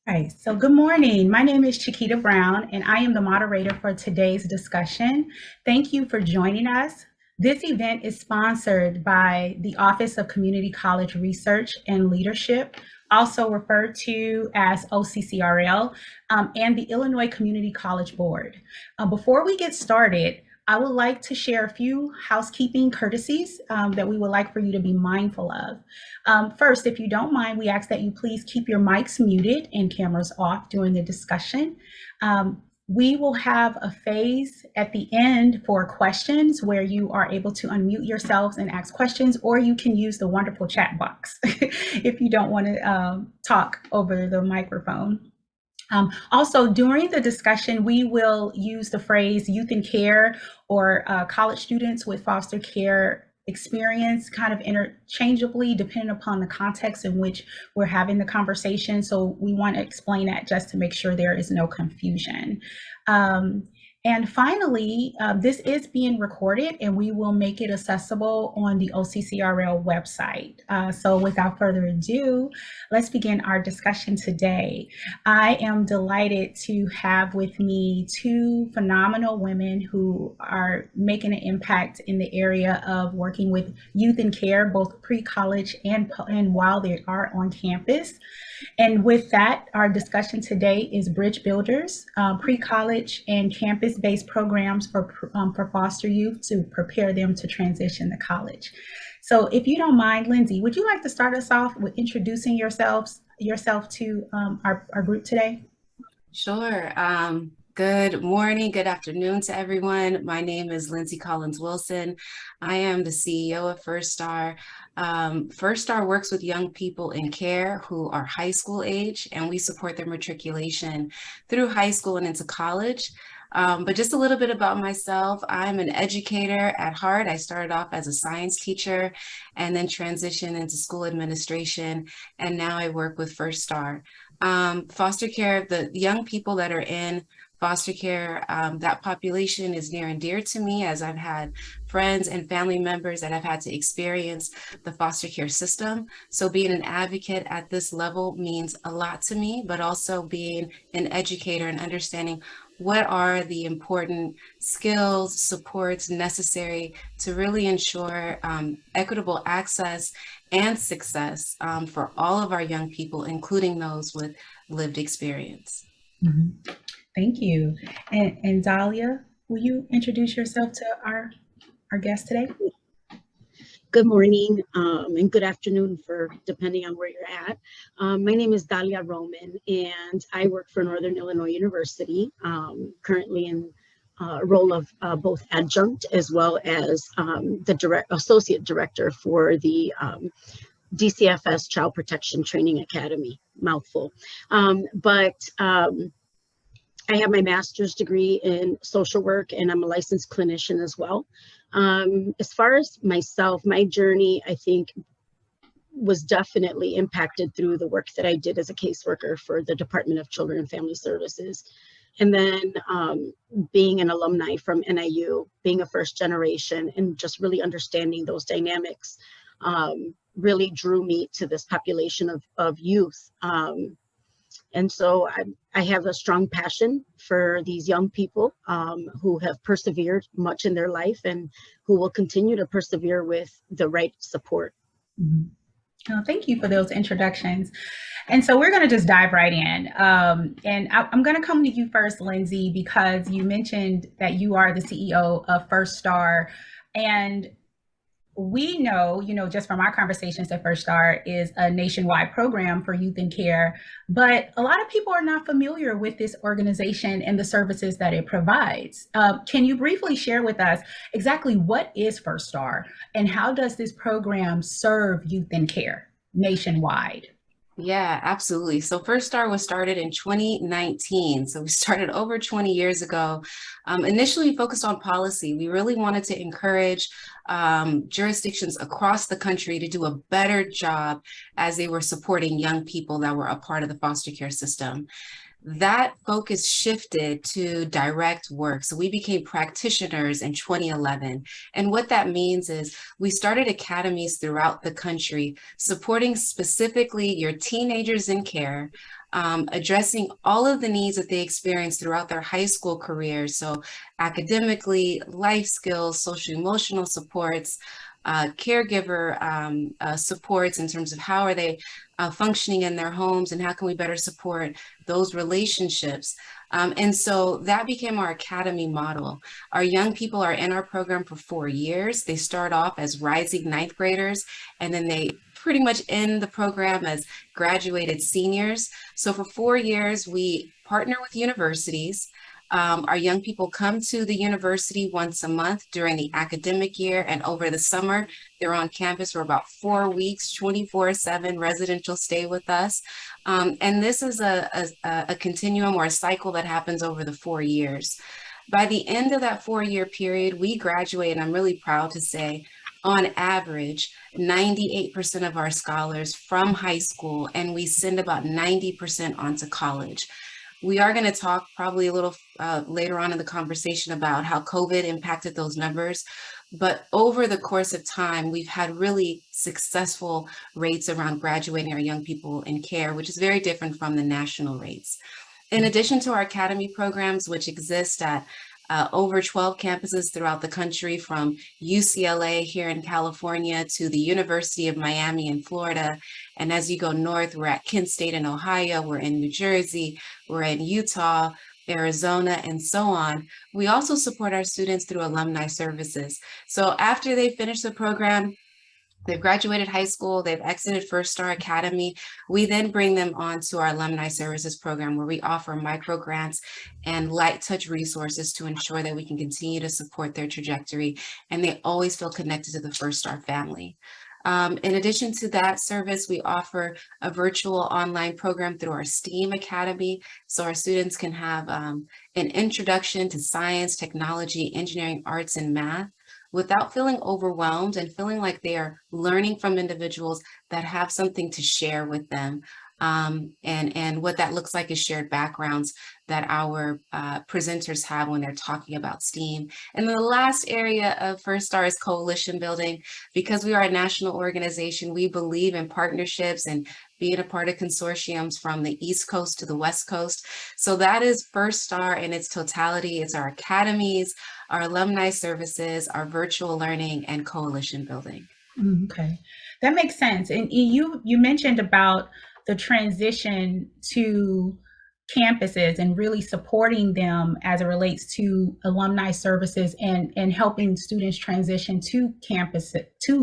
Hi, so good morning. My name is Chiquita Brown, and I am the moderator for today's discussion. Thank you for joining us. This event is sponsored by the Office of Community College Research and Leadership, also referred to as OCCRL, and the Illinois Community College Board. Before we get started, I would like to share a few housekeeping courtesies that we would like for you to be mindful of. First, if you don't mind, we ask that you please keep your mics muted and cameras off during the discussion. We will have a phase at the end for questions where you are able to unmute yourselves and ask questions, or you can use the wonderful chat box if you don't want to talk over the microphone. Also, during the discussion, we will use the phrase youth in care or college students with foster care experience kind of interchangeably depending upon the context in which we're having the conversation. So we want to explain that just to make sure there is no confusion. And finally, this is being recorded and we will make it accessible on the OCCRL website. So without further ado, let's begin our discussion today. I am delighted to have with me two phenomenal women who are making an impact in the area of working with youth in care, both pre-college and while they are on campus. And with that, our discussion today is Bridge Builders, pre-college and campus-based programs for foster youth to prepare them to transition to college. So if you don't mind, Lindsay, would you like to start us off with introducing yourself to our group today? Sure. Good morning, good afternoon to everyone. My name is Lindsay Collins Wilson. I am the CEO of First Star. First Star works with young people in care who are high school age, and we support their matriculation through high school and into college. But just a little bit about myself. I'm an educator at heart. I started off as a science teacher and then transitioned into school administration, and now I work with First Star. Foster care, the young people that are in foster care, that population is near and dear to me, as I've had friends and family members that have had to experience the foster care system. So being an advocate at this level means a lot to me, but also being an educator and understanding what are the important skills, supports necessary to really ensure equitable access and success for all of our young people, including those with lived experience. Mm-hmm. Thank you. And Dahlia, will you introduce yourself to our guest today? Good morning and good afternoon for depending on where you're at. My name is Dahlia Roman and I work for Northern Illinois University, currently in a role of both adjunct as well as the associate director for the DCFS Child Protection Training Academy, mouthful. I have my master's degree in social work and I'm a licensed clinician as well. As far as myself, my journey, I think, was definitely impacted through the work that I did as a caseworker for the Department of Children and Family Services. And then being an alumni from NIU, being a first generation and just really understanding those dynamics really drew me to this population of youth. And so I have a strong passion for these young people who have persevered much in their life and who will continue to persevere with the right support. Mm-hmm. Oh, thank you for those introductions. And so we're going to just dive right in. And I'm going to come to you first, Lindsay, because you mentioned that you are the CEO of First Star. And we know, just from our conversations that First Star is a nationwide program for youth in care, but a lot of people are not familiar with this organization and the services that it provides. Can you briefly share with us exactly what is First Star and how does this program serve youth in care nationwide? Yeah, absolutely. So First Star was started in 2019. So we started over 20 years ago. Initially focused on policy. We really wanted to encourage jurisdictions across the country to do a better job as they were supporting young people that were a part of the foster care system. That focus shifted to direct work. So we became practitioners in 2011. And what that means is we started academies throughout the country, supporting specifically your teenagers in care, addressing all of the needs that they experience throughout their high school careers. So academically, life skills, social emotional supports, caregiver supports in terms of how are they functioning in their homes and how can we better support those relationships. And so that became our academy model. Our young people are in our program for 4 years. They start off as rising ninth graders, and then they pretty much end the program as graduated seniors. So for 4 years, we partner with universities. Our young people come to the university once a month during the academic year, and over the summer, they're on campus for about 4 weeks, 24/7 residential stay with us. And this is a continuum or a cycle that happens over the 4 years. By the end of that 4-year period, we graduate, and I'm really proud to say, on average, 98% of our scholars from high school, and we send about 90% onto college. We are going to talk probably a little later on in the conversation about how COVID impacted those numbers. But over the course of time, we've had really successful rates around graduating our young people in care, which is very different from the national rates. In addition to our academy programs, which exist at over 12 campuses throughout the country, from UCLA here in California to the University of Miami in Florida. And as you go north, we're at Kent State in Ohio, we're in New Jersey, we're in Utah, Arizona, and so on. We also support our students through alumni services. So after they finish the program, they've graduated high school, they've exited First Star Academy, we then bring them on to our alumni services program, where we offer micro grants and light touch resources to ensure that we can continue to support their trajectory, and they always feel connected to the First Star family. In addition to that service, we offer a virtual online program through our STEAM Academy, so our students can have an introduction to science, technology, engineering, arts, and math, without feeling overwhelmed and feeling like they are learning from individuals that have something to share with them. And what that looks like is shared backgrounds that our presenters have when they're talking about STEAM. And then the last area of First Star is coalition building. Because we are a national organization, we believe in partnerships and being a part of consortiums from the East Coast to the West Coast. So that is First Star in its totality. It's our academies, our alumni services, our virtual learning, and coalition building. Okay, that makes sense. And you mentioned about the transition to campuses and really supporting them as it relates to alumni services and helping students transition to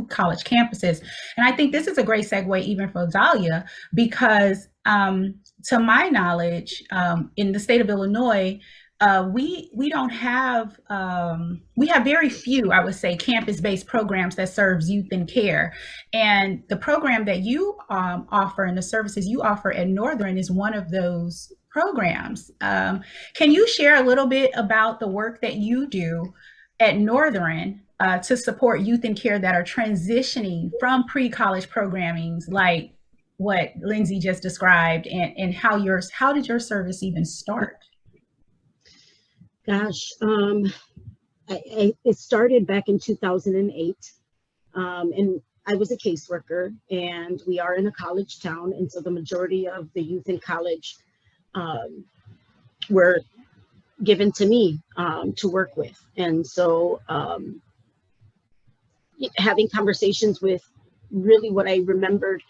college campuses. And I think this is a great segue even for Dahlia, because to my knowledge, in the state of Illinois, we don't have, we have very few, I would say, campus-based programs that serves youth in care. And the program that you offer and the services you offer at Northern is one of those programs. Can you share a little bit about the work that you do at Northern to support youth in care that are transitioning from pre-college programming, like what Lindsay just described, and how did your service even start? Gosh, it started back in 2008, and I was a caseworker, and we are in a college town, and so the majority of the youth in college were given to me to work with. And so having conversations with, really what I remembered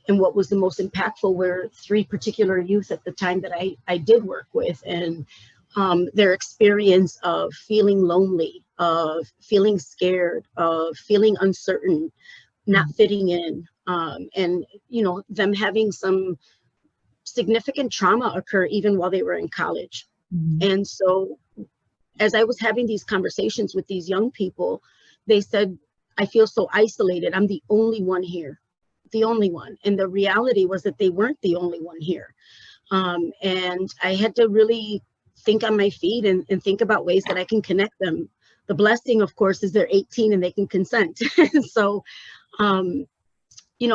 and what was the most impactful were 3 particular youth at the time that I did work with, and their experience of feeling lonely, of feeling scared, of feeling uncertain, not fitting in, and them having some significant trauma occur even while they were in college. Mm-hmm. And so as I was having these conversations with these young people, they said, I feel so isolated. I'm the only one here, the only one. And the reality was that they weren't the only one here. And I had to really think on my feet and think about ways that I can connect them. The blessing, of course, is they're 18 and they can consent. So,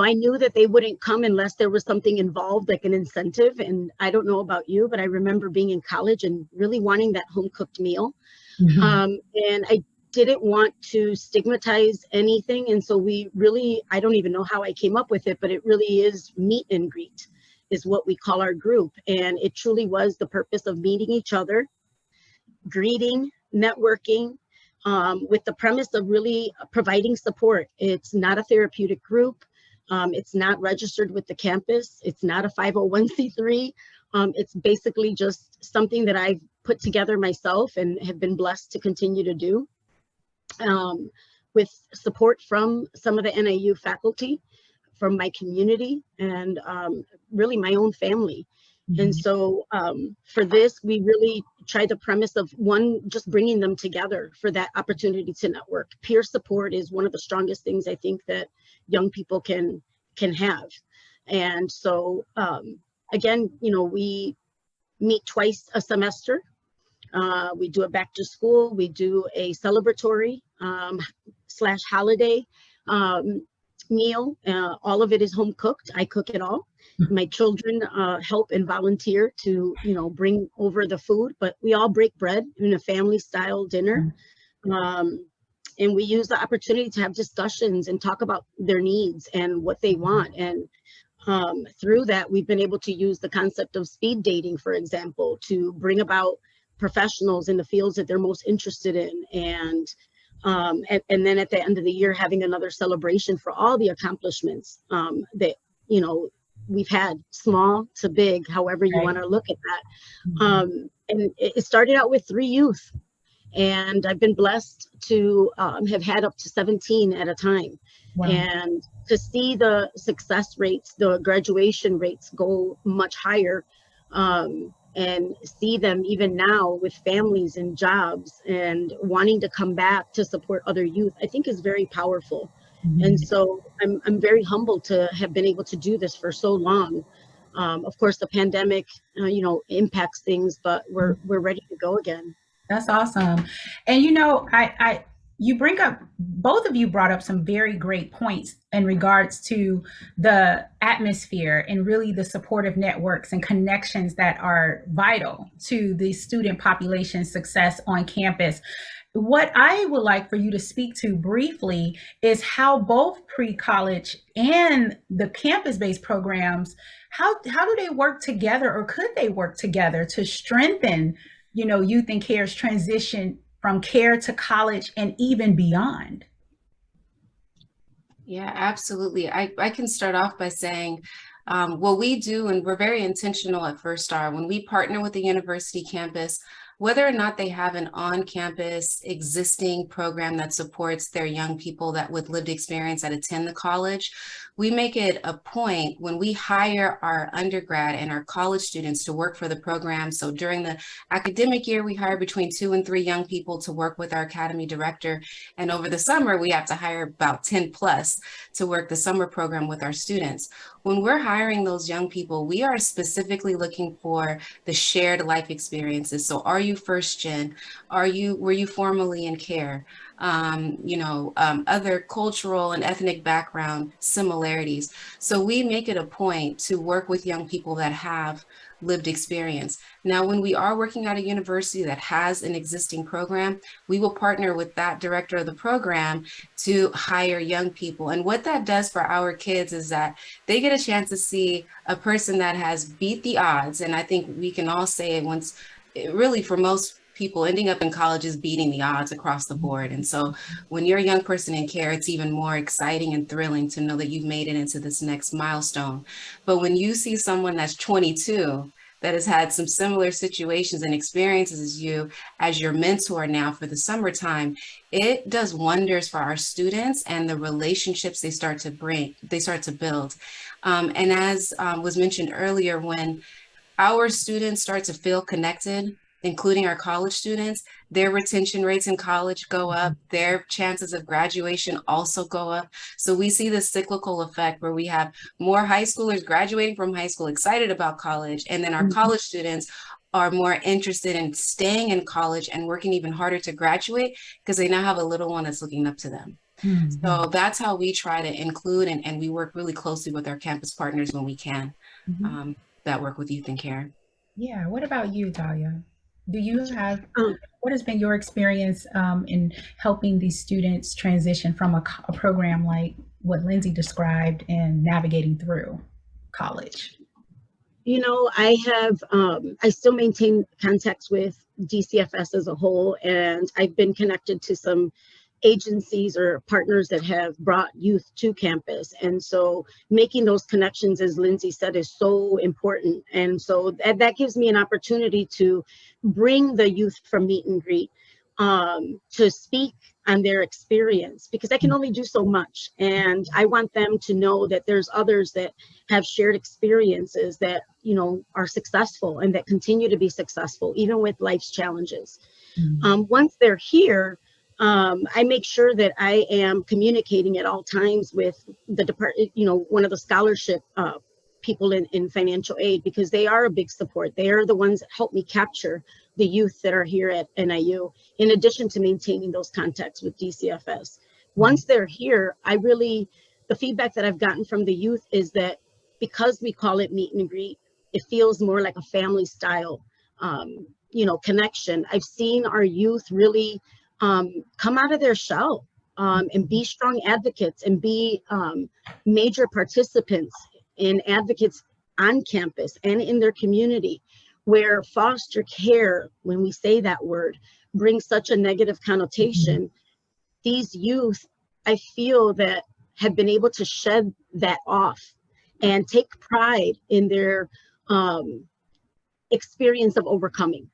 I knew that they wouldn't come unless there was something involved, like an incentive. And I don't know about you, but I remember being in college and really wanting that home cooked meal. Mm-hmm. And I didn't want to stigmatize anything. And so we really, I don't even know how I came up with it, but it really is meet and greet. is what we call our group. And it truly was the purpose of meeting each other, greeting, networking, with the premise of really providing support. It's not a therapeutic group. It's not registered with the campus. It's not a 501c3. It's basically just something that I've put together myself and have been blessed to continue to do, with support from some of the NIU faculty, from my community, and really my own family. And so for this, we really tried the premise of one, just bringing them together for that opportunity to network. Peer support is one of the strongest things I think that young people can have. And so again, you know, we meet twice a semester. We do a back to school, we do a celebratory / holiday meal. All of it is home cooked. I cook it all. My children help and volunteer to, you know, bring over the food, but we all break bread in a family style dinner. And we use the opportunity to have discussions and talk about their needs and what they want. And through that, we've been able to use the concept of speed dating, for example, to bring about professionals in the fields that they're most interested in. And then at the end of the year, having another celebration for all the accomplishments that, you know, we've had, small to big, however you want to look at that. And it started out with 3 youth. And I've been blessed to have had up to 17 at a time. Wow. And to see the success rates, the graduation rates go much higher, and see them even now with families and jobs and wanting to come back to support other youth, I think is very powerful. And so I'm very humbled to have been able to do this for so long. Of course, the pandemic, you know, impacts things, but we're ready to go again. That's awesome. And you know, you bring up, both of you brought up some very great points in regards to the atmosphere and really the supportive networks and connections that are vital to the student population's success on campus. What I would like for you to speak to briefly is how both pre-college and the campus-based programs, how do they work together, or could they work together to strengthen, you know, Youth in Care's transition from care to college and even beyond? Yeah, absolutely. I can start off by saying what we do, and we're very intentional at First Star, when we partner with the university campus, whether or not they have an on-campus existing program that supports their young people that with lived experience that attend the college, we make it a point when we hire our undergrad and our college students to work for the program. So during the academic year, we hire between 2 and 3 young people to work with our academy director. And over the summer, we have to hire about 10 plus to work the summer program with our students. When we're hiring those young people, we are specifically looking for the shared life experiences. So are you first gen? Were you formerly in care? Other cultural and ethnic background similarities. So we make it a point to work with young people that have lived experience. Now, when we are working at a university that has an existing program, we will partner with that director of the program to hire young people. And what that does for our kids is that they get a chance to see a person that has beat the odds. And I think we can all say it once, really for most people ending up in college is beating the odds across the board. And so when you're a young person in care, it's even more exciting and thrilling to know that you've made it into this next milestone. But when you see someone that's 22 that has had some similar situations and experiences as you, as your mentor now for the summertime, it does wonders for our students and the relationships they start to build. And as was mentioned earlier, when our students start to feel connected, including our college students, their retention rates in college go up, their chances of graduation also go up. So we see this cyclical effect where we have more high schoolers graduating from high school excited about college, and then our college students are more interested in staying in college and working even harder to graduate because they now have a little one that's looking up to them. So that's how we try to include, and we work really closely with our campus partners when we can, that work with Youth in Care. Yeah, what about you, Talia? Do you have, what has been your experience in helping these students transition from a program like what Lindsay described and navigating through college? I have, I still maintain contacts with DCFS as a whole, and I've been connected to some agencies or partners that have brought youth to campus. And so making those connections, as Lindsay said, is so important. And so that gives me an opportunity to bring the youth from meet and greet to speak on their experience, because I can only do so much. And I want them to know that there's others that have shared experiences that, are successful and that continue to be successful, even with life's challenges. Once they're here, I make sure that I am communicating at all times with the department, one of the scholarship people in financial aid, because they are a big support. They are the ones that help me capture the youth that are here at NIU, in addition to maintaining those contacts with DCFS. Once they're here, the feedback that I've gotten from the youth is that because we call it meet and greet, it feels more like a family style, connection. I've seen our youth really come out of their shell and be strong advocates and be major participants and advocates on campus and in their community, where foster care, when we say that word, brings such a negative connotation. These youth, I feel, that have been able to shed that off and take pride in their experience of overcoming.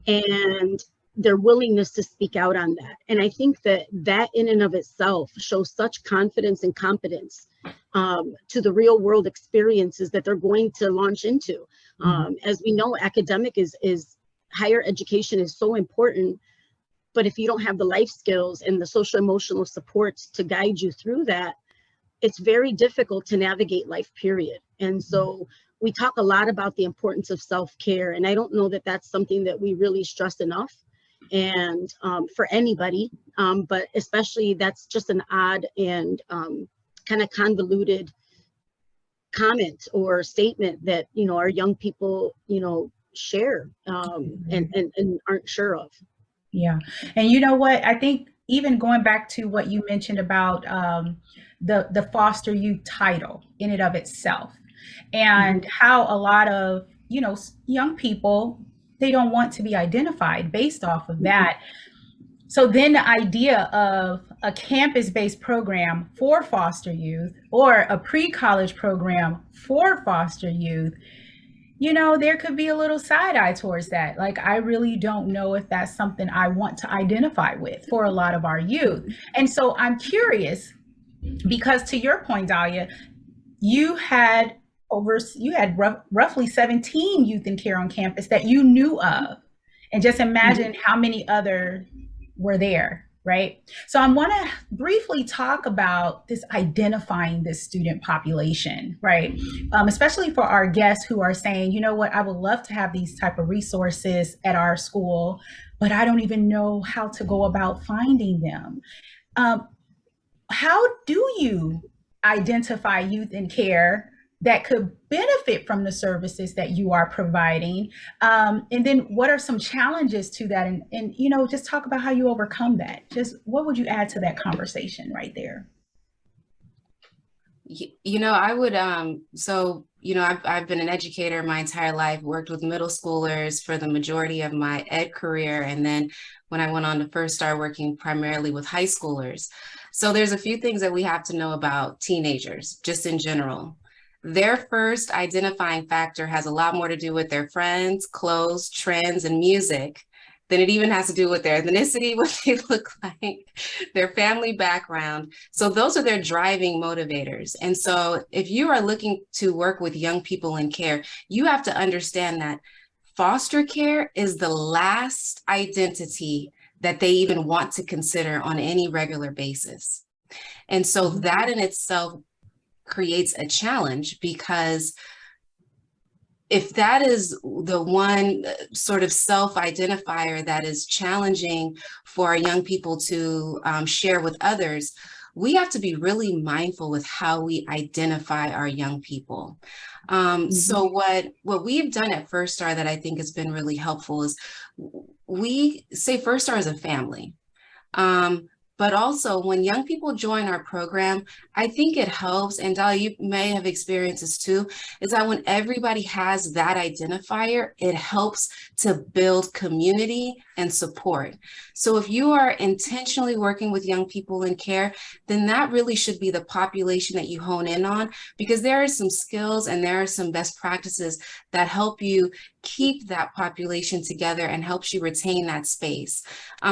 And their willingness to speak out on that. And I think that in and of itself shows such confidence and competence to the real world experiences that they're going to launch into. As we know, academic is higher education is so important, but if you don't have the life skills and the social emotional supports to guide you through that, it's very difficult to navigate life, period. And so we talk a lot about the importance of self-care, and I don't know that that's something that we really stress enough. And for anybody, but especially that's just an odd and kind of convoluted comment or statement that, our young people, share and aren't sure of. Yeah. And you know what? I think even going back to what you mentioned about the foster youth title in and of itself, and how a lot of, young people, they don't want to be identified based off of that. So then the idea of a campus-based program for foster youth or a pre-college program for foster youth, there could be a little side eye towards that. Like, I really don't know if that's something I want to identify with for a lot of our youth. And so I'm curious, because to your point, Dahlia, you had roughly 17 youth in care on campus that you knew of, and just imagine how many other were there, right? So I want to briefly talk about this identifying this student population, right? Especially for our guests who are saying, I would love to have these type of resources at our school, but I don't even know how to go about finding them. How do you identify youth in care that could benefit from the services that you are providing? And then what are some challenges to that? And just talk about how you overcome that. Just what would you add to that conversation right there? I would, I've been an educator my entire life, worked with middle schoolers for the majority of my ed career. And then when I went on to First Star, working primarily with high schoolers. So there's a few things that we have to know about teenagers, just in general. Their first identifying factor has a lot more to do with their friends, clothes, trends, and music than it even has to do with their ethnicity, what they look like, their family background. So those are their driving motivators. And so if you are looking to work with young people in care, you have to understand that foster care is the last identity that they even want to consider on any regular basis. And so that in itself creates a challenge, because if that is the one sort of self-identifier that is challenging for our young people to share with others, we have to be really mindful with how we identify our young people. So what we've done at First Star that I think has been really helpful is we say First Star is a family. But also when young people join our program, I think it helps, and Dahlia, you may have experienced this too, is that when everybody has that identifier, it helps to build community and support. So if you are intentionally working with young people in care, then that really should be the population that you hone in on, because there are some skills and there are some best practices that help you keep that population together and helps you retain that space.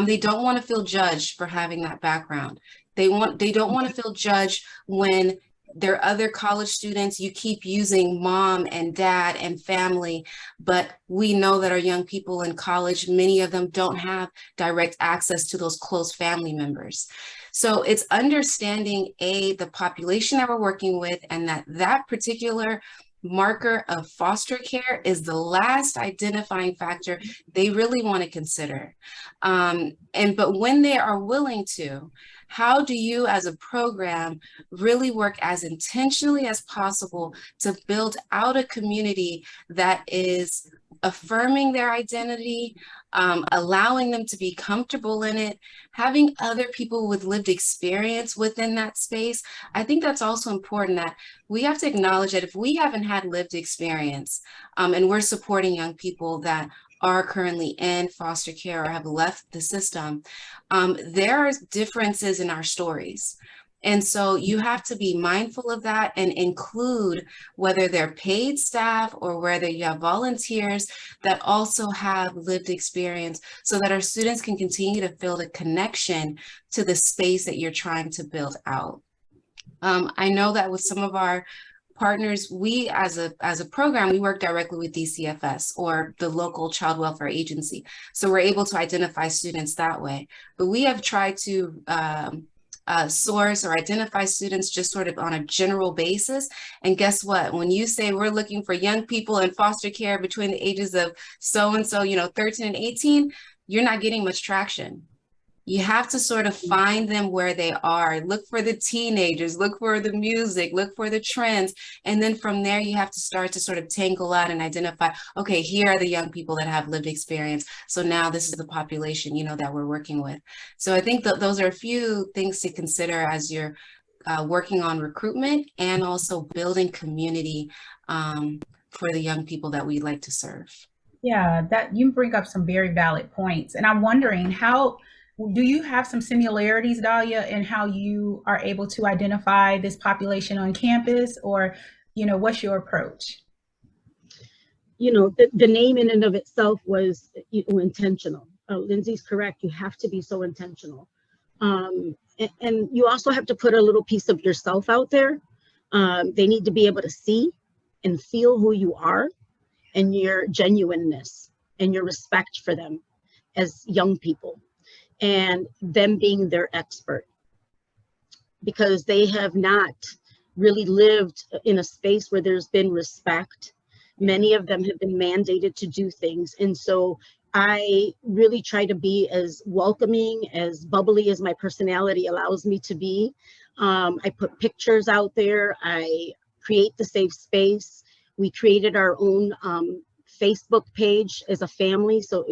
They don't want to feel judged for having that background. They don't want to feel judged when their other college students, you keep using mom and dad and family, but we know that our young people in college, many of them don't have direct access to those close family members. So it's understanding the population that we're working with, and that particular marker of foster care is the last identifying factor they really want to consider. But when they are willing to, how do you as a program really work as intentionally as possible to build out a community that is affirming their identity, allowing them to be comfortable in it, having other people with lived experience within that space? I think that's also important, that we have to acknowledge that if we haven't had lived experience and we're supporting young people that are currently in foster care or have left the system, there are differences in our stories. And so you have to be mindful of that and include, whether they're paid staff or whether you have volunteers that also have lived experience, so that our students can continue to feel the connection to the space that you're trying to build out. I know that with some of our partners, we as a program, we work directly with DCFS or the local child welfare agency. So we're able to identify students that way. But we have tried to source or identify students just sort of on a general basis. And guess what? When you say we're looking for young people in foster care between the ages of so-and-so, 13 and 18, you're not getting much traction. You have to sort of find them where they are. Look for the teenagers, look for the music, look for the trends. And then from there, you have to start to sort of tangle out and identify, okay, here are the young people that have lived experience. So now this is the population, that we're working with. So I think that those are a few things to consider as you're working on recruitment and also building community for the young people that we'd like to serve. Yeah, that you bring up some very valid points. And I'm wondering, do you have some similarities, Dahlia, in how you are able to identify this population on campus, or, what's your approach? The name in and of itself was intentional. Lindsay's correct. You have to be so intentional. And you also have to put a little piece of yourself out there. They need to be able to see and feel who you are and your genuineness and your respect for them as young people, and them being their expert, because they have not really lived in a space where there's been respect. Many of them have been mandated to do things. And so I really try to be as welcoming, as bubbly as my personality allows me to be. I put pictures out there. I create the safe space. We created our own Facebook page as a family. So,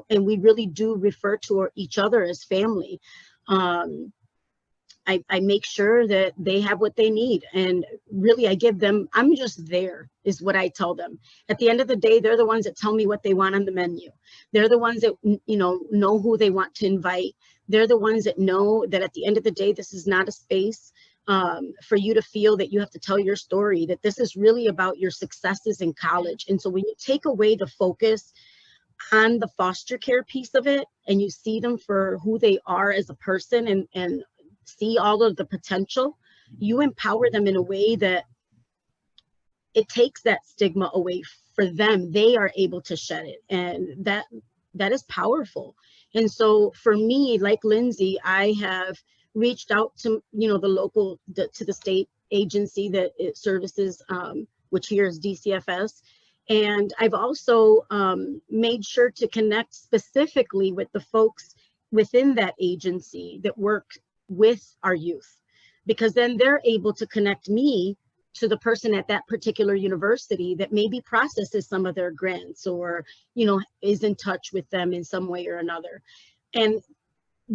and we really do refer to each other as family. I make sure that they have what they need. And really, I give them, I'm just there, is what I tell them. At the end of the day, they're the ones that tell me what they want on the menu. They're the ones that, know who they want to invite. They're the ones that know that at the end of the day, this is not a space for you to feel that you have to tell your story, that this is really about your successes in college. And so when you take away the focus on the foster care piece of it, and you see them for who they are as a person, and see all of the potential, you empower them in a way that it takes that stigma away for them. They are able to shed it, and that is powerful. And so for me, like Lindsay, I have reached out to to the state agency that it services, which here is DCFS, and I've also made sure to connect specifically with the folks within that agency that work with our youth, because then they're able to connect me to the person at that particular university that maybe processes some of their grants, or is in touch with them in some way or another. And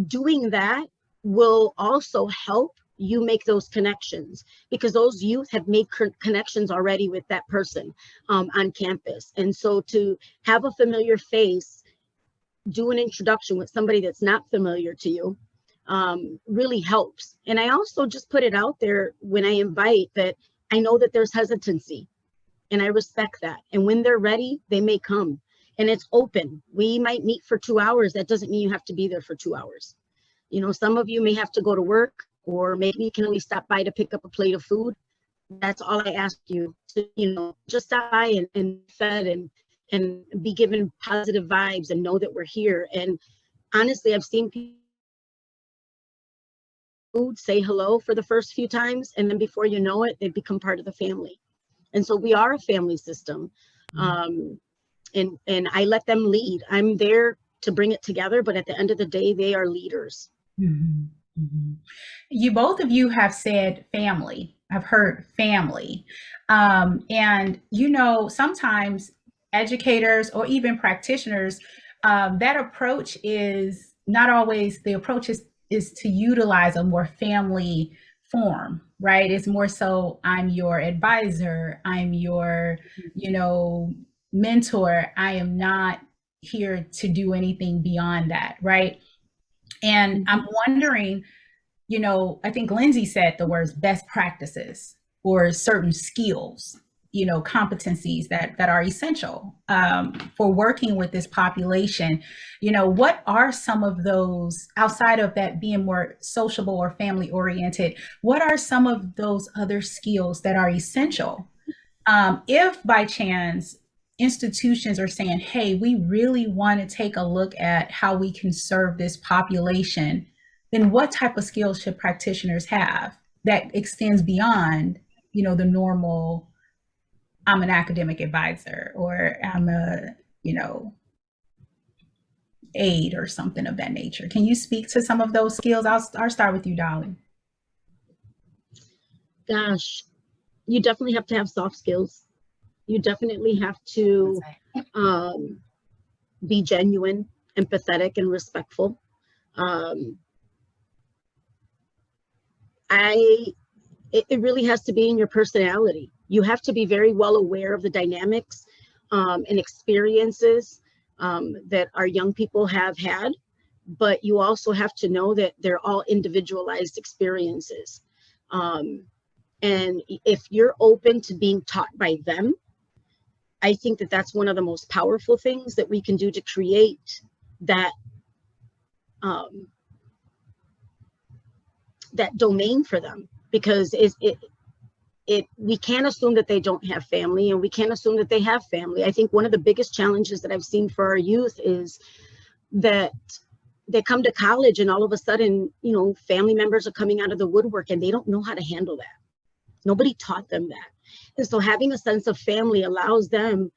doing that will also help you make those connections, because those youth have made connections already with that person on campus. And so to have a familiar face, do an introduction with somebody that's not familiar to you, really helps. And I also just put it out there when I invite that I know that there's hesitancy, and I respect that. And when they're ready, they may come. And it's open. We might meet for 2 hours. That doesn't mean you have to be there for 2 hours. You know, some of you may have to go to work, or maybe you can only stop by to pick up a plate of food. That's all I ask you to, you know, just stop by and fed and be given positive vibes and know that we're here. And honestly, I've seen people say hello for the first few times, and then before you know it, they become part of the family. And so we are a family system. And I let them lead. I'm there to bring it together, but at the end of the day, they are leaders. Mhm, mhm. You both of you have said family. I've heard family. And you know, sometimes educators or even practitioners, that approach is not always the approach is to utilize a more family form, right? It's more so I'm your advisor, I'm your, you know, mentor. I am not here to do anything beyond that, right? And I'm wondering, you know, I think Lindsay said the words best practices or certain skills, you know, competencies that are essential for working with this population. You know, what are some of those outside of that being more sociable or family oriented? What are some of those other skills that are essential? If by chance institutions are saying, hey, we really want to take a look at how we can serve this population, then what type of skills should practitioners have that extends beyond, you know, the normal, I'm an academic advisor or I'm a, you know, aide or something of that nature? Can you speak to some of those skills? I'll start with you, Dolly. Gosh, you definitely have to have soft skills. You definitely have to be genuine, empathetic, and respectful. It really has to be in your personality. You have to be very well aware of the dynamics and experiences that our young people have had, but you also have to know that they're all individualized experiences. And if you're open to being taught by them, I think that that's one of the most powerful things that we can do to create that that domain for them, because we can't assume that they don't have family, and we can't assume that they have family. I think one of the biggest challenges that I've seen for our youth is that they come to college and all of a sudden, you know, family members are coming out of the woodwork and they don't know how to handle that. Nobody taught them that. And so having a sense of family allows them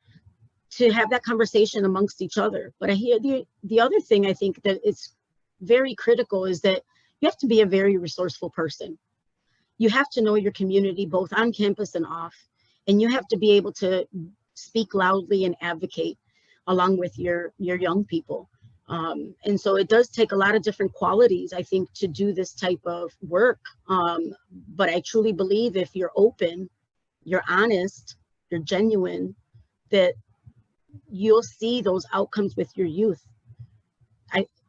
to have that conversation amongst each other. But I hear the other thing I think that is very critical is that you have to be a very resourceful person. You have to know your community, both on campus and off, and you have to be able to speak loudly and advocate along with your young people. And so it does take a lot of different qualities, I think, to do this type of work. But I truly believe if you're open, you're honest, you're genuine, that you'll see those outcomes with your youth.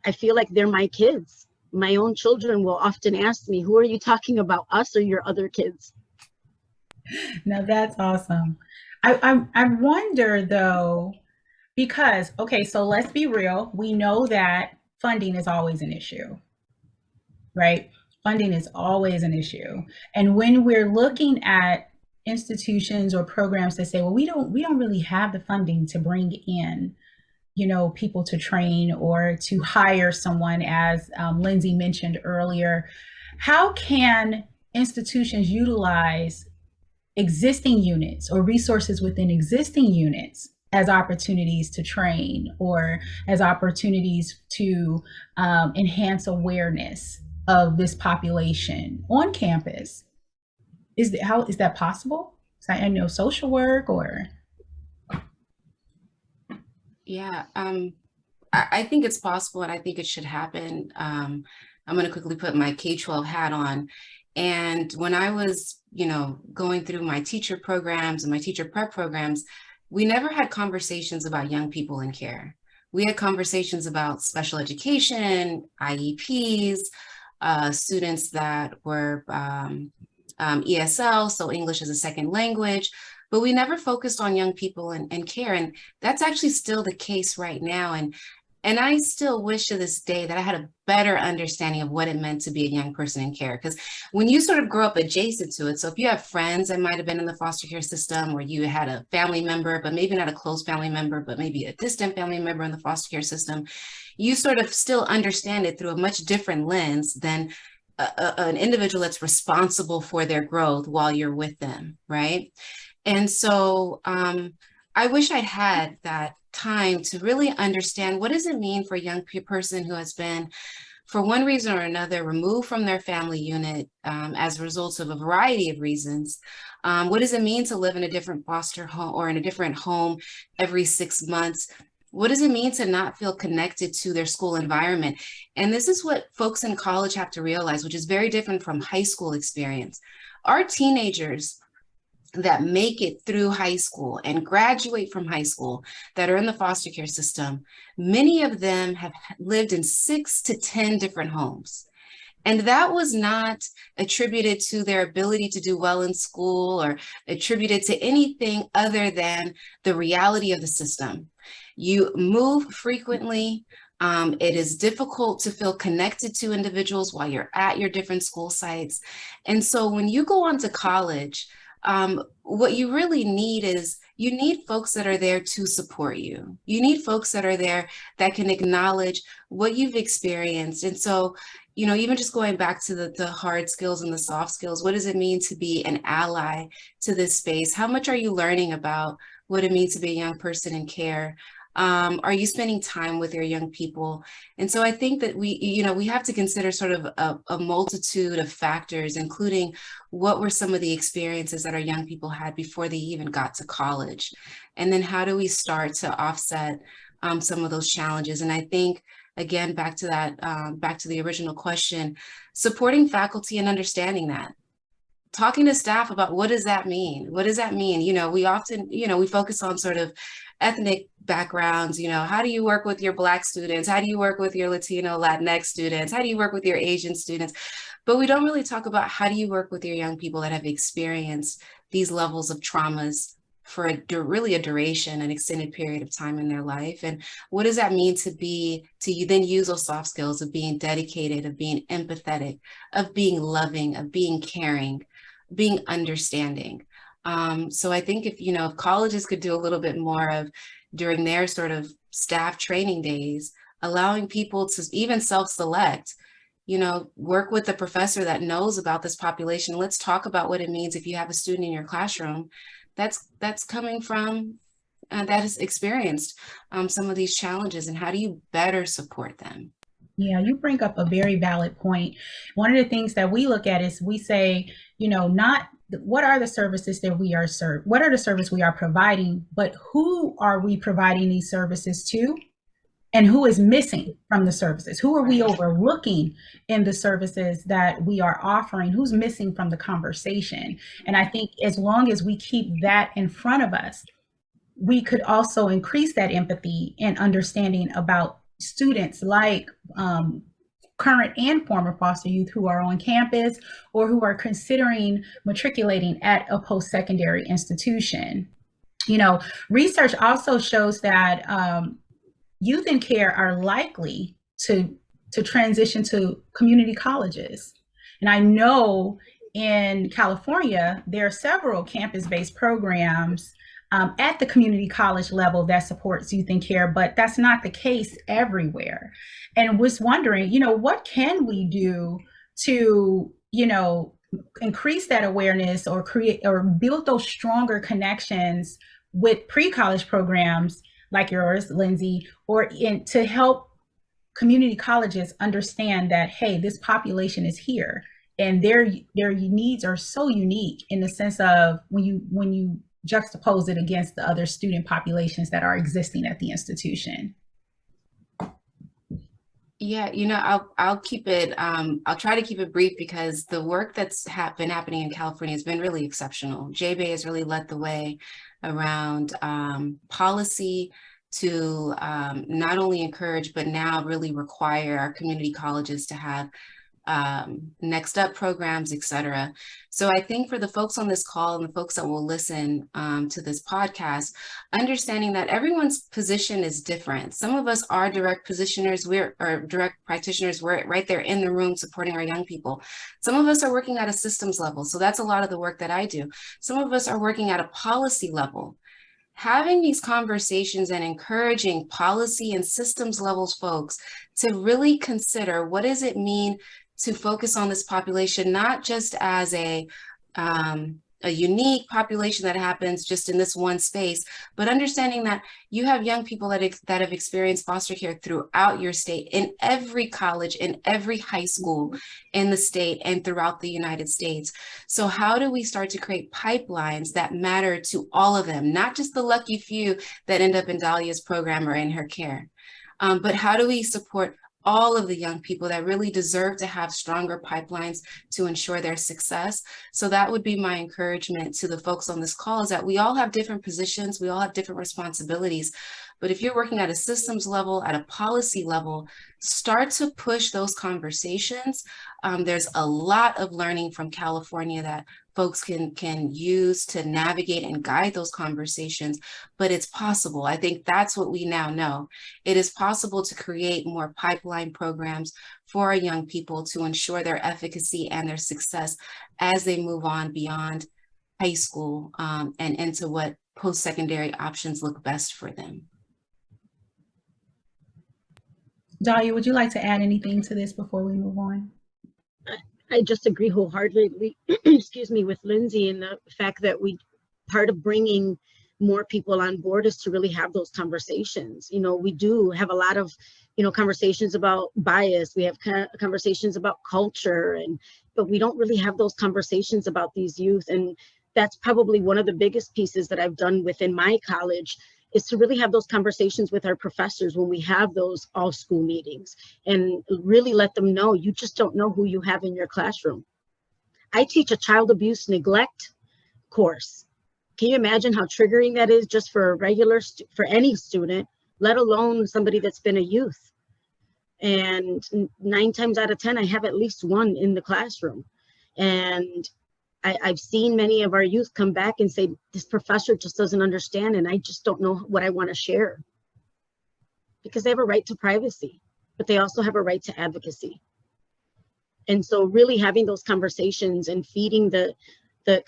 I feel like they're my kids. My own children will often ask me, who are you talking about, us or your other kids? Now that's awesome. I wonder though, because, okay, so let's be real. We know that funding is always an issue, right? Funding is always an issue. And when we're looking at institutions or programs that say, well, we don't really have the funding to bring in, you know, people to train or to hire someone, as Lindsay mentioned earlier, how can institutions utilize existing units or resources within existing units as opportunities to train or as opportunities to enhance awareness of this population on campus? Is that possible? I know social work or... Yeah, I think it's possible, and I think it should happen. I'm going to quickly put my K-12 hat on. And when I was, going through my teacher programs and my teacher prep programs, we never had conversations about young people in care. We had conversations about special education, IEPs, students that were ESL, so English as a second language, but we never focused on young people and care. And that's actually still the case right now. And I still wish to this day that I had a better understanding of what it meant to be a young person in care. Because when you sort of grow up adjacent to it, so if you have friends that might have been in the foster care system, or you had a family member, but maybe not a close family member, but maybe a distant family member in the foster care system, you sort of still understand it through a much different lens than an individual that's responsible for their growth while you're with them, right? And so I wish I'd had that time to really understand what does it mean for a young person who has been, for one reason or another, removed from their family unit as a result of a variety of reasons. What does it mean to live in a different foster home or in a different home every 6 months? What does it mean to not feel connected to their school environment? And this is what folks in college have to realize, which is very different from high school experience. Our teenagers that make it through high school and graduate from high school that are in the foster care system, many of them have lived in 6 to 10 different homes. And that was not attributed to their ability to do well in school or attributed to anything other than the reality of the system. You move frequently. It is difficult to feel connected to individuals while you're at your different school sites. And so when you go on to college, what you really need is you need folks that are there to support you. You need folks that are there that can acknowledge what you've experienced. And so, even just going back to the hard skills and the soft skills, what does it mean to be an ally to this space? How much are you learning about what it means to be a young person in care? Are you spending time with your young people? And so I think that we have to consider sort of a multitude of factors, including what were some of the experiences that our young people had before they even got to college. And then how do we start to offset some of those challenges? And I think, again, back to the original question, supporting faculty and understanding that. Talking to staff about what does that mean? What does that mean? We often, we focus on sort of ethnic backgrounds. How do you work with your Black students? How do you work with your Latino, Latinx students? How do you work with your Asian students? But we don't really talk about how do you work with your young people that have experienced these levels of traumas for really a duration, an extended period of time in their life. And what does that mean to then use those soft skills of being dedicated, of being empathetic, of being loving, of being caring, being understanding. So I think if colleges could do a little bit more of during their sort of staff training days, allowing people to even self-select, work with a professor that knows about this population. Let's talk about what it means if you have a student in your classroom that's coming from that has experienced some of these challenges, and how do you better support them? Yeah, you bring up a very valid point. One of the things that we look at is we say, not what are the services that we are what are the services we are providing, but who are we providing these services to? And who is missing from the services? Who are we overlooking in the services that we are offering? Who's missing from the conversation? And I think as long as we keep that in front of us, we could also increase that empathy and understanding about students like current and former foster youth who are on campus or who are considering matriculating at a post-secondary institution. Research also shows that youth in care are likely to transition to community colleges. And I know in California, there are several campus-based programs at the community college level that supports youth in care, but that's not the case everywhere. And was wondering, what can we do to, increase that awareness or create or build those stronger connections with pre-college programs like yours, Lindsay, to help community colleges understand that, hey, this population is here and their needs are so unique in the sense of when you juxtapose it against the other student populations that are existing at the institution. Yeah, I'll keep it, I'll try to keep it brief because the work that's been happening in California has been really exceptional. J-Bay has really led the way around policy to not only encourage, but now really require our community colleges to have next up programs, et cetera. So I think for the folks on this call and the folks that will listen to this podcast, understanding that everyone's position is different. Some of us are direct positioners, or direct practitioners, we're right there in the room supporting our young people. Some of us are working at a systems level. So that's a lot of the work that I do. Some of us are working at a policy level. Having these conversations and encouraging policy and systems levels folks to really consider what does it mean to focus on this population, not just as a unique population that happens just in this one space, but understanding that you have young people that have experienced foster care throughout your state, in every college, in every high school in the state and throughout the United States. So how do we start to create pipelines that matter to all of them, not just the lucky few that end up in Dahlia's program or in her care? But how do we support all of the young people that really deserve to have stronger pipelines to ensure their success? So that would be my encouragement to the folks on this call, is that we all have different positions, we all have different responsibilities. But if you're working at a systems level, at a policy level, start to push those conversations. There's a lot of learning from California that folks can use to navigate and guide those conversations, but it's possible. I think that's what we now know. It is possible to create more pipeline programs for our young people to ensure their efficacy and their success as they move on beyond high school and into what post-secondary options look best for them. Dahlia, would you like to add anything to this before we move on? I just agree wholeheartedly, excuse me, with Lindsay, and the fact that part of bringing more people on board is to really have those conversations. We do have a lot of, conversations about bias. We have conversations about culture, but we don't really have those conversations about these youth. And that's probably one of the biggest pieces that I've done within my college, is to really have those conversations with our professors when we have those all school meetings, and really let them know you just don't know who you have in your classroom. I teach a child abuse neglect course. Can you imagine how triggering that is just for for any student, let alone somebody that's been a youth? And 9 times out of 10, I have at least one in the classroom. And I've seen many of our youth come back and say, this professor just doesn't understand, and I just don't know what I want to share. Because they have a right to privacy, but they also have a right to advocacy. And so really having those conversations and feeding the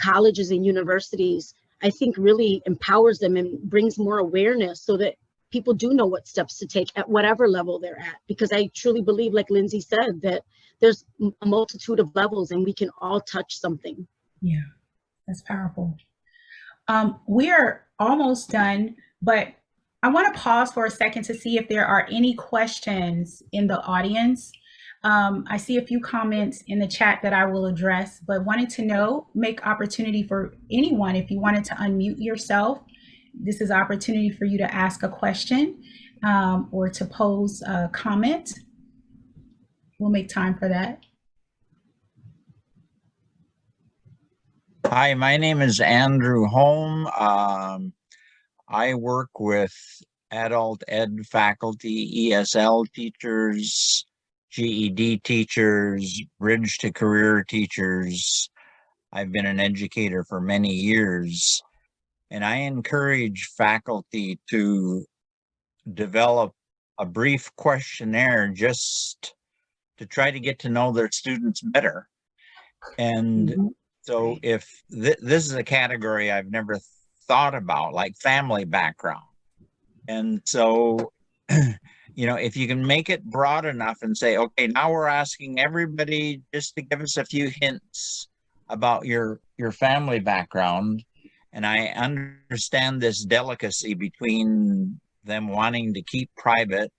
colleges and universities, I think really empowers them and brings more awareness so that people do know what steps to take at whatever level they're at. Because I truly believe, like Lindsay said, that there's a multitude of levels and we can all touch something. Yeah, that's powerful. We are almost done, but I want to pause for a second to see if there are any questions in the audience. I see a few comments in the chat that I will address, but wanted to make opportunity for anyone, if you wanted to unmute yourself, this is opportunity for you to ask a question or to pose a comment. We'll make time for that. Hi, my name is Andrew Holm. I work with adult ed faculty, ESL teachers, GED teachers, bridge to career teachers. I've been an educator for many years, and I encourage faculty to develop a brief questionnaire just to try to get to know their students better. And so if this is a category I've never thought about, like family background. And so, if you can make it broad enough and say, okay, now we're asking everybody just to give us a few hints about your family background. And I understand this delicacy between them wanting to keep private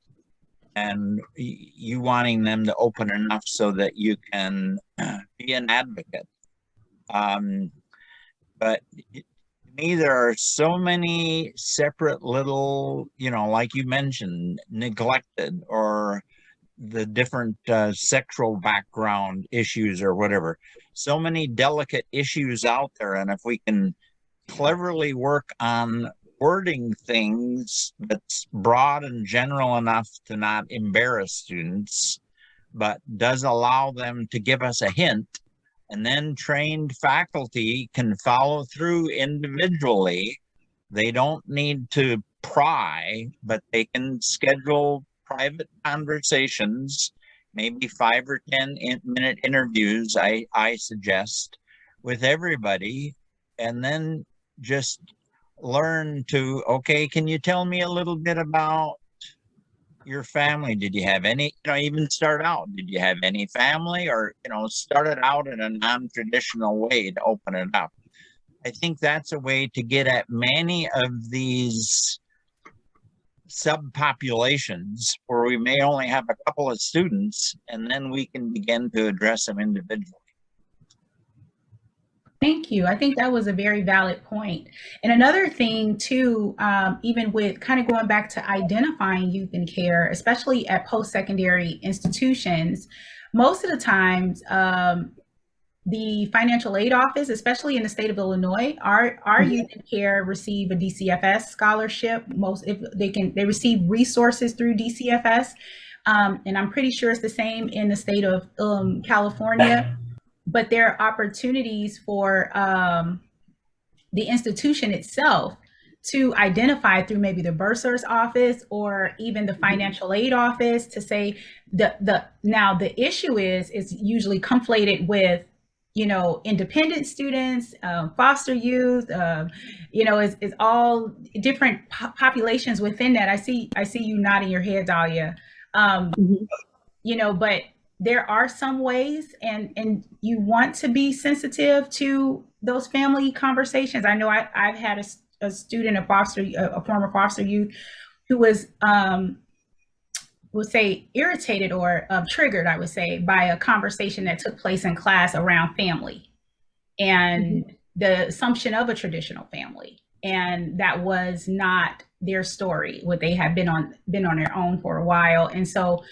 and you wanting them to open enough so that you can be an advocate. But to me, there are so many separate little, like you mentioned, neglected or the different sexual background issues or whatever. So many delicate issues out there. And if we can cleverly work on wording things that's broad and general enough to not embarrass students, but does allow them to give us a hint, and then trained faculty can follow through individually. They don't need to pry, but they can schedule private conversations, maybe 5 or 10 minute interviews, I suggest, with everybody, and then just learn to, okay, can you tell me a little bit about your family? Did you have any, even start out, did you have any family, or, start it out in a non-traditional way to open it up. I think that's a way to get at many of these subpopulations where we may only have a couple of students, and then we can begin to address them individually. Thank you. I think that was a very valid point. And another thing too, even with kind of going back to identifying youth in care, especially at post-secondary institutions, most of the times, the financial aid office, especially in the state of Illinois, our youth in care receive a DCFS scholarship. They receive resources through DCFS. And I'm pretty sure it's the same in the state of California. But there are opportunities for the institution itself to identify through maybe the bursar's office or even the financial aid office to say now the issue is usually conflated with, independent students, foster youth, is all different populations within that. I see you nodding your head, Dahlia. But there are some ways, and you want to be sensitive to those family conversations. I know I've had a student, a former foster youth, who was, we'll say, irritated or triggered, I would say, by a conversation that took place in class around family and the assumption of a traditional family. And that was not their story. What they had been on their own for a while. And so,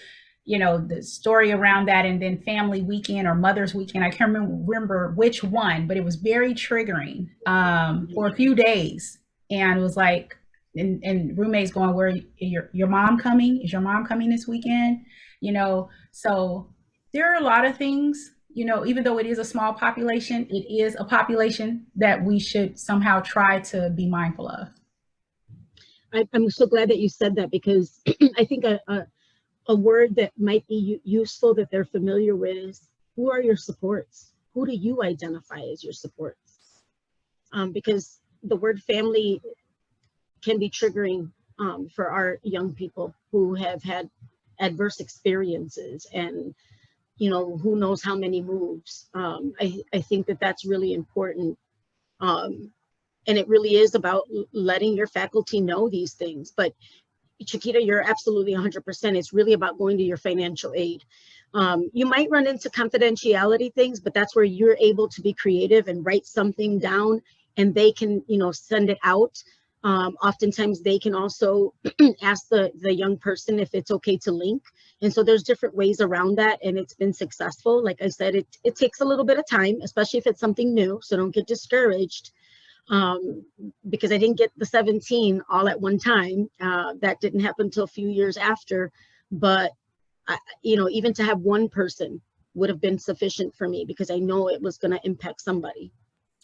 the story around that, and then family weekend or mother's weekend, I can't remember which one, but it was very triggering for a few days. And it was like, and roommates going, where your mom coming? Is your mom coming this weekend? So there are a lot of things, even though it is a small population, it is a population that we should somehow try to be mindful of. I'm so glad that you said that, because I think a word that might be useful that they're familiar with is, who are your supports? Who do you identify as your supports? Because the word family can be triggering for our young people who have had adverse experiences and, who knows how many moves. I think that that's really important. And it really is about letting your faculty know these things. But Chiquita, you're absolutely 100%. It's really about going to your financial aid. You might run into confidentiality things, but that's where you're able to be creative and write something down, and they can, send it out. Oftentimes they can also ask the young person if it's okay to link. And so there's different ways around that, and it's been successful. Like I said, it takes a little bit of time, especially if it's something new, so don't get discouraged. Because I didn't get the 17 all at one time. That didn't happen until a few years after. But, even to have one person would have been sufficient for me, because I know it was going to impact somebody.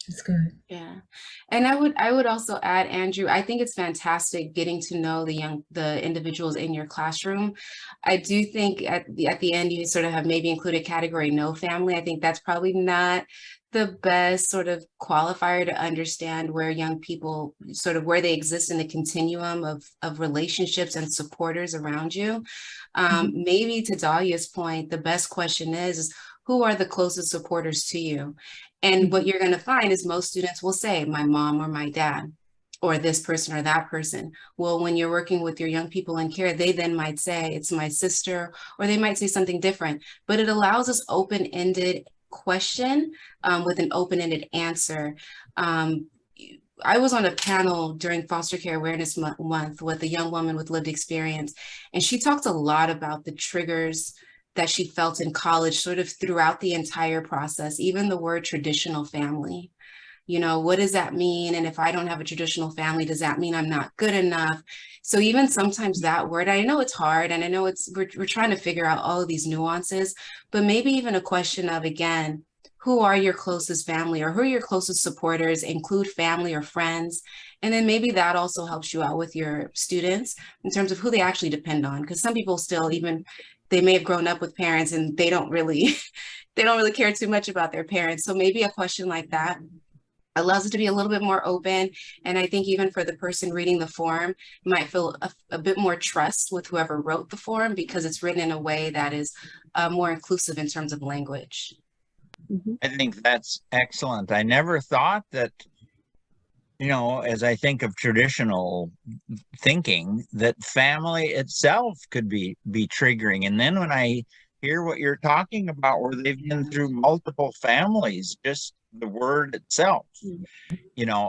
That's good. Yeah. And I would also add, Andrew, I think it's fantastic getting to know the individuals in your classroom. I do think at the end, you sort of have maybe included category no family. I think that's probably not the best sort of qualifier to understand where young people sort of where they exist in the continuum of relationships and supporters around you. Maybe to Dahlia's point, the best question is who are the closest supporters to you? And what you're going to find is most students will say, my mom or my dad, or this person or that person. Well, when you're working with your young people in care, they then might say, it's my sister, or they might say something different. But it allows us open-ended question with an open-ended answer. I was on a panel during Foster Care Awareness Month with a young woman with lived experience, and she talked a lot about the triggers that she felt in college, sort of throughout the entire process, even the word traditional family. You know, what does that mean? And if I don't have a traditional family, does that mean I'm not good enough? So even sometimes that word, I know it's hard, and I know we're trying to figure out all of these nuances, but maybe even a question of, again, who are your closest family, or who are your closest supporters? Include family or friends. And then maybe that also helps you out with your students in terms of who they actually depend on. Because some people still, even they may have grown up with parents and they don't really care too much about their parents. So maybe a question like that allows it to be a little bit more open. And I think even for the person reading the form, might feel a bit more trust with whoever wrote the form, because it's written in a way that is more inclusive in terms of language. I think that's excellent. I never thought that, as I think of traditional thinking, that family itself could be triggering. And then when I hear what you're talking about, where they've been through multiple families, just the word itself.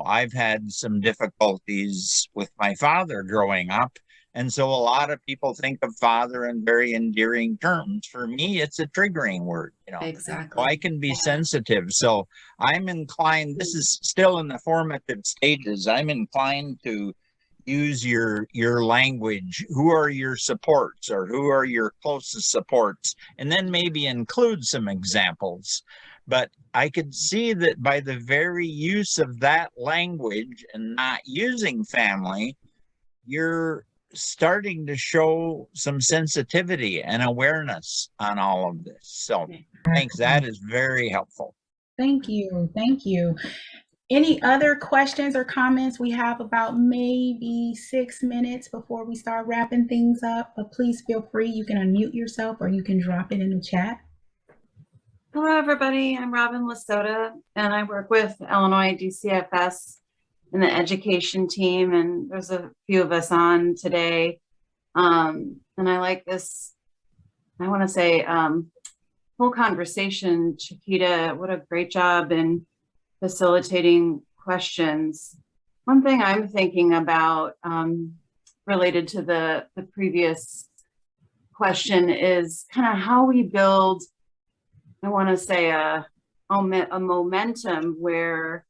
I've had some difficulties with my father growing up. And so a lot of people think of father in very endearing terms. For me, it's a triggering word, Exactly. So I can be sensitive. So I'm inclined, this is still in the formative stages, I'm inclined to use your language. Who are your supports, or who are your closest supports? And then maybe include some examples. But I could see that by the very use of that language and not using family, you're starting to show some sensitivity and awareness on all of this. So thanks. That is very helpful. Thank you. Thank you. Any other questions or comments? We have about maybe 6 minutes before we start wrapping things up, but please feel free. You can unmute yourself or you can drop it in the chat. Hello, everybody. I'm Robin Lasota, and I work with Illinois DCFS in the education team, and there's a few of us on today. And I like this, I want to say, whole conversation. Chiquita, what a great job in facilitating questions. One thing I'm thinking about related to the previous question is kind of how we build, I want to say, a momentum where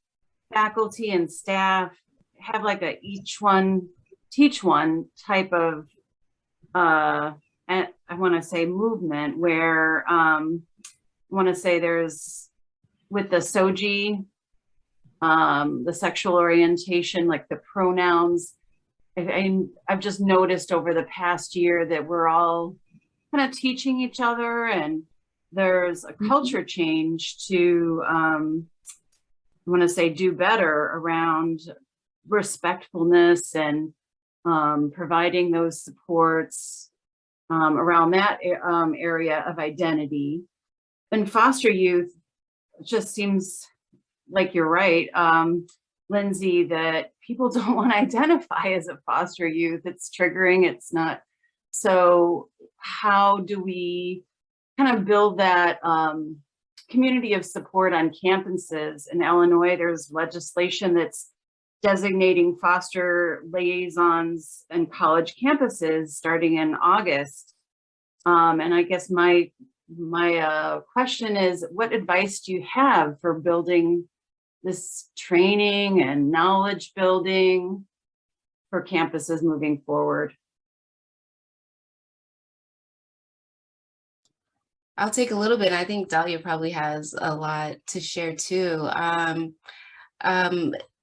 faculty and staff have like a each one teach one type of and I want to say movement where I want to say there's with the SOGI, the sexual orientation, like the pronouns. I've just noticed over the past year that we're all kind of teaching each other, and there's a culture change to I want to say do better around respectfulness and providing those supports around that area of identity. And foster youth, it just seems like you're right, Lindsay, that people don't want to identify as a foster youth. It's triggering, it's not. So how do we kind of build that community of support on campuses? In Illinois, there's legislation that's designating foster liaisons in college campuses starting in August. And I guess my question is, what advice do you have for building this training and knowledge building for campuses moving forward? I'll take a little bit. I think Dahlia probably has a lot to share too.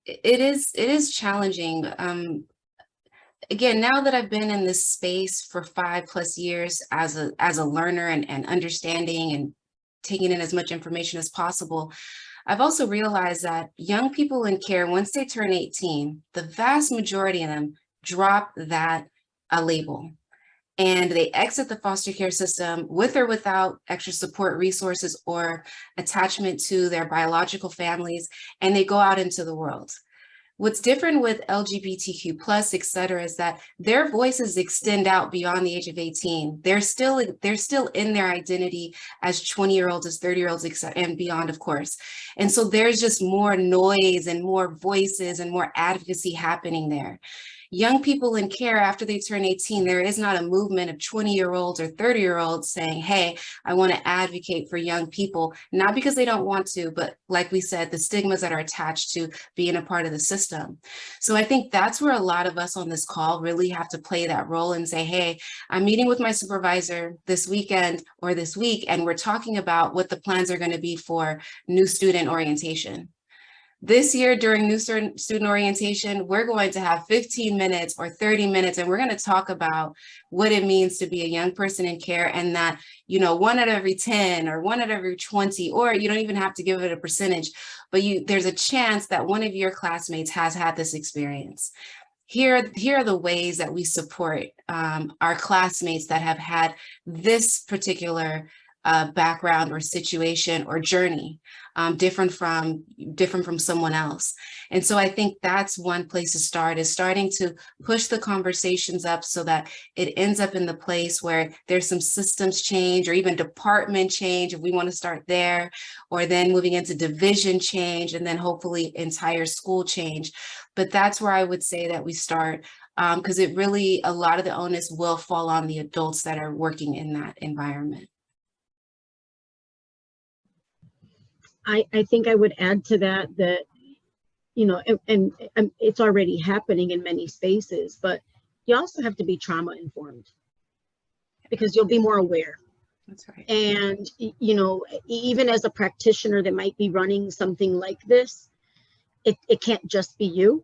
It is challenging. Again, now that I've been in this space for 5+ years as a learner and understanding and taking in as much information as possible, I've also realized that young people in care, once they turn 18, the vast majority of them drop that label. And they exit the foster care system with or without extra support resources or attachment to their biological families, and they go out into the world. What's different with LGBTQ plus, et cetera, is that their voices extend out beyond the age of 18. They're still in their identity as 20-year-olds, as 30-year-olds, and beyond, of course. And so there's just more noise and more voices and more advocacy happening there. Young people in care, after they turn 18, there is not a movement of 20-year-olds or 30-year-olds saying, hey, I want to advocate for young people, not because they don't want to, but like we said, the stigmas that are attached to being a part of the system. So I think that's where a lot of us on this call really have to play that role and say, hey, I'm meeting with my supervisor this weekend or this week, and we're talking about what the plans are going to be for new student orientation. This year during new student orientation, we're going to have 15 minutes or 30 minutes, and we're going to talk about what it means to be a young person in care, and that, you know, 1 out of every 10 or 1 out of every 20, or you don't even have to give it a percentage, but there's a chance that one of your classmates has had this experience. Here are the ways that we support our classmates that have had this particular background or situation or journey, different from someone else. And so I think that's one place to start, is starting to push the conversations up so that it ends up in the place where there's some systems change or even department change, if we want to start there, or then moving into division change, and then hopefully entire school change. But that's where I would say that we start, because it really, a lot of the onus will fall on the adults that are working in that environment. I think I would add to that, you know, and it's already happening in many spaces, but you also have to be trauma informed, because you'll be more aware. That's right. And, you know, even as a practitioner that might be running something like this, it can't just be you.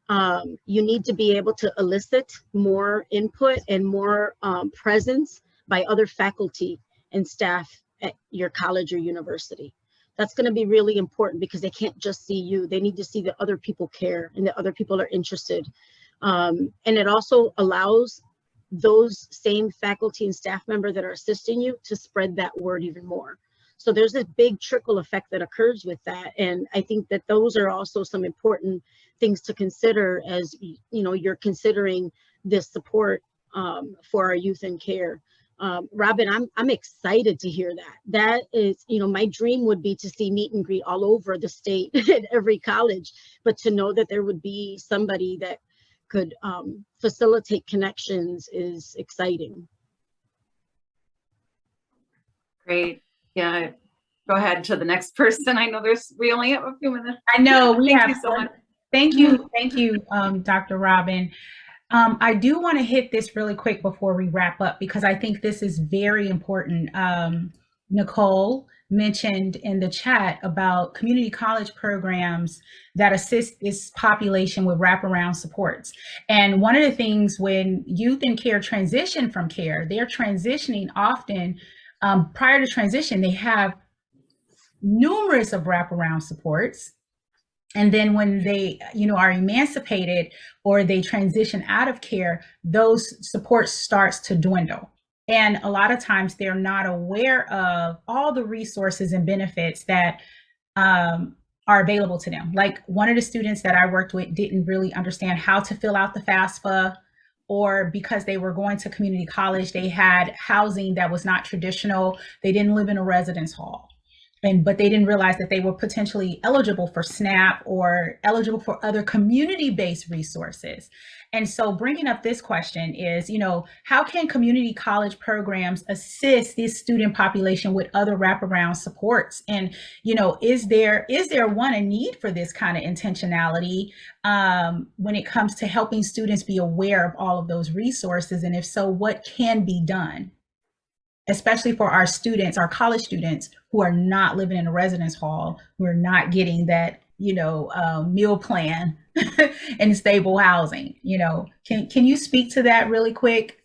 You need to be able to elicit more input and more presence by other faculty and staff at your college or university. That's going to be really important, because they can't just see you. They need to see that other people care and that other people are interested. And it also allows those same faculty and staff members that are assisting you to spread that word even more. So there's this big trickle effect that occurs with that. And I think that those are also some important things to consider as, you know, you're considering this support for our youth in care. Robin, I'm excited to hear that. That is, you know, my dream would be to see meet and greet all over the state at every college, but to know that there would be somebody that could facilitate connections is exciting. Great. Yeah. Go ahead to the next person. I know we only have a few minutes. I know we Thank have. you so much. Thank you, Dr. Robin. I do want to hit this really quick before we wrap up, because I think this is very important. Nicole mentioned in the chat about community college programs that assist this population with wraparound supports. And one of the things when youth in care transition from care, they're transitioning often, prior to transition, they have numerous of wraparound supports. And then when they, you know, are emancipated or they transition out of care, those supports starts to dwindle. And a lot of times they're not aware of all the resources and benefits that are available to them. Like one of the students that I worked with didn't really understand how to fill out the FAFSA, or because they were going to community college, they had housing that was not traditional. They didn't live in a residence hall. But they didn't realize that they were potentially eligible for SNAP or eligible for other community-based resources. And so bringing up this question is, you know, how can community college programs assist this student population with other wraparound supports? And, you know, is there a need for this kind of intentionality when it comes to helping students be aware of all of those resources? And if so, what can be done? Especially for our students, our college students who are not living in a residence hall, who are not getting that, you know, meal plan and stable housing. You know, can you speak to that really quick?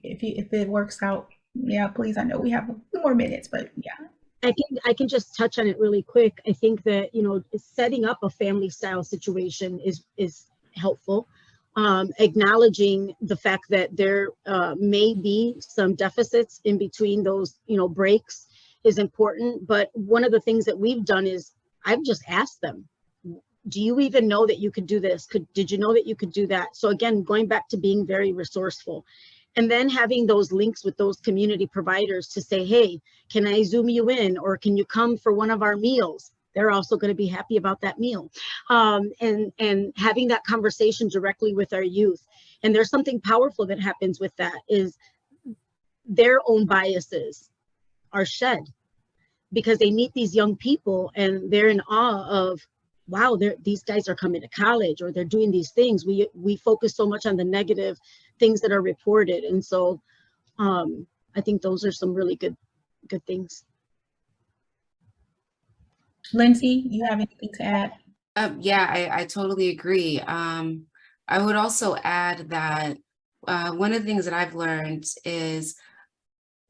If it works out, yeah, please. I know we have a few more minutes, but yeah. I can just touch on it really quick. I think that, you know, setting up a family style situation is helpful. Acknowledging the fact that there may be some deficits in between those, you know, breaks is important. But one of the things that we've done is I've just asked them, do you even know that you could do this? Did you know that you could do that? So again, going back to being very resourceful, and then having those links with those community providers to say, hey, can I Zoom you in, or can you come for one of our meals? They're also going to be happy about that meal. And having that conversation directly with our youth. And there's something powerful that happens with that, is their own biases are shed, because they meet these young people and they're in awe of, wow, these guys are coming to college, or they're doing these things. We focus so much on the negative things that are reported. And so I think those are some really good things. Lindsay, you have anything to add? Yeah, I totally agree. I would also add that one of the things that I've learned is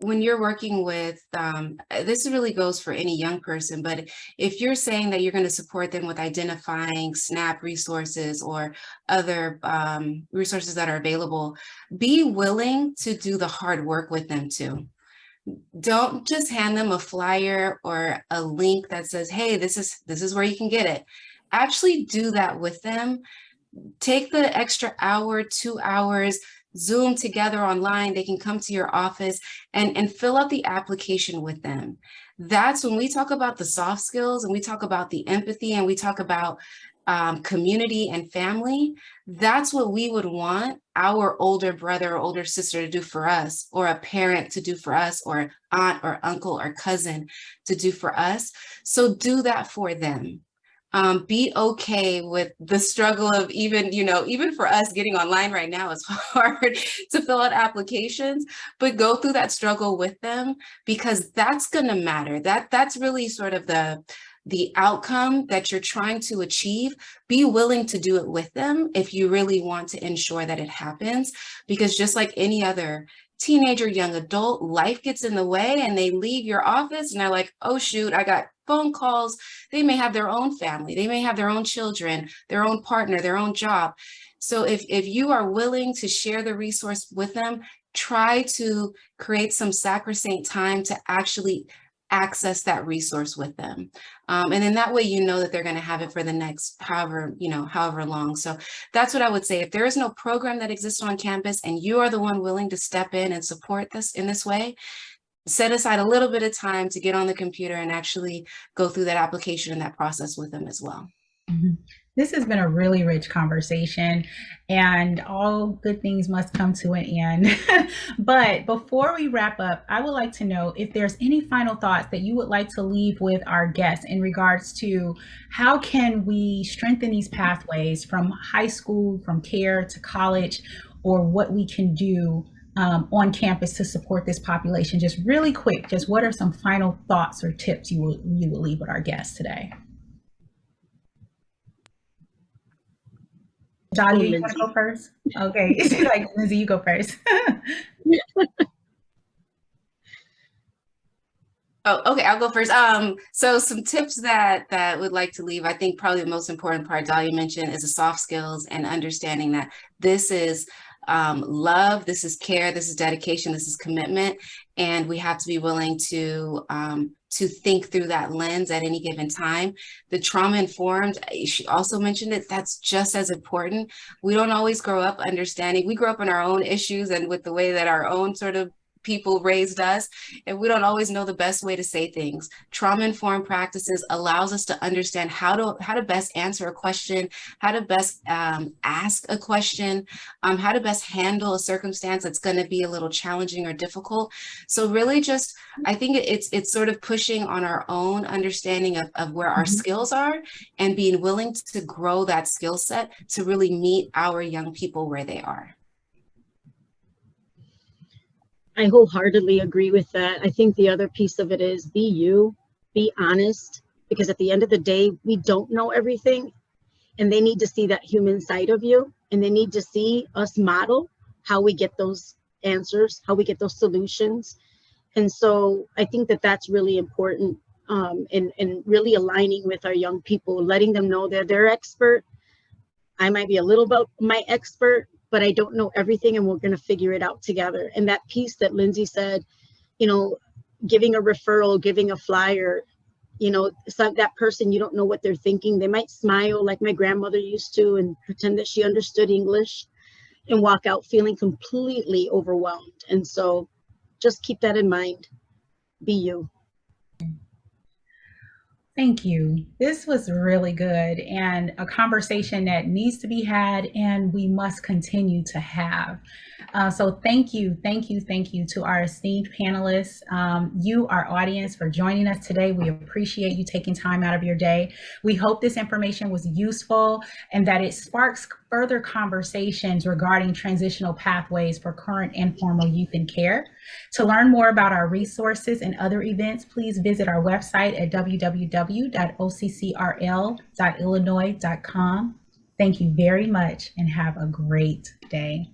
when you're working with, this really goes for any young person, but if you're saying that you're going to support them with identifying SNAP resources or other resources that are available, be willing to do the hard work with them too. Don't just hand them a flyer or a link that says, hey, this is where you can get it. Actually do that with them. Take the extra hour, 2 hours, Zoom together online. They can come to your office and fill out the application with them. That's when we talk about the soft skills, and we talk about the empathy, and we talk about community and family. That's what we would want our older brother or older sister to do for us, or a parent to do for us, or aunt or uncle or cousin to do for us. So do that for them. Be okay with the struggle of even for us getting online right now, it's hard to fill out applications, but go through that struggle with them, because that's going to matter. That's really sort of the outcome that you're trying to achieve. Be willing to do it with them if you really want to ensure that it happens, because just like any other teenager, young adult, life gets in the way and they leave your office and they're like, oh shoot, I got phone calls. They may have their own family, they may have their own children, their own partner, their own job. So if you are willing to share the resource with them, try to create some sacrosanct time to actually access that resource with them. And then that way, that they're going to have it for the next however long. So that's what I would say. If there is no program that exists on campus and you are the one willing to step in and support this in this way, set aside a little bit of time to get on the computer and actually go through that application and that process with them as well. Mm-hmm. This has been a really rich conversation, and all good things must come to an end. But before we wrap up, I would like to know if there's any final thoughts that you would like to leave with our guests in regards to how can we strengthen these pathways from high school, from care to college, or what we can do on campus to support this population. Just really quick, just what are some final thoughts or tips you will leave with our guests today? Dahlia, you want to go first? Okay. Like, Lindsay, you go first. Oh, okay, I'll go first. So some tips that would like to leave. I think probably the most important part Dahlia mentioned is the soft skills and understanding that this is love, this is care, this is dedication, this is commitment, and we have to be willing to think through that lens at any given time. The trauma-informed, she also mentioned it, that's just as important. We don't always grow up understanding. We grow up in our own issues and with the way that our own sort of people raised us, and we don't always know the best way to say things. Trauma-informed practices allows us to understand how to best answer a question, how to best ask a question, how to best handle a circumstance that's going to be a little challenging or difficult. So really just, I think it's sort of pushing on our own understanding of where our skills are and being willing to grow that skill set to really meet our young people where they are. I wholeheartedly agree with that. I think the other piece of it is be you, be honest, because at the end of the day, we don't know everything, and they need to see that human side of you, and they need to see us model how we get those answers, how we get those solutions. And so I think that that's really important, and really aligning with our young people, letting them know that they're expert. I might be a little bit my expert, but I don't know everything, and we're going to figure it out together. And that piece that Lindsay said, giving a referral, giving a flyer, you know, so that person, you don't know what they're thinking. They might smile like my grandmother used to and pretend that she understood English and walk out feeling completely overwhelmed. And so just keep that in mind. Be you. Thank you. This was really good and a conversation that needs to be had and we must continue to have. So thank you to our esteemed panelists, you, our audience, for joining us today. We appreciate you taking time out of your day. We hope this information was useful and that it sparks further conversations regarding transitional pathways for current and former youth in care. To learn more about our resources and other events, please visit our website at www.occrl.illinois.com. Thank you very much and have a great day.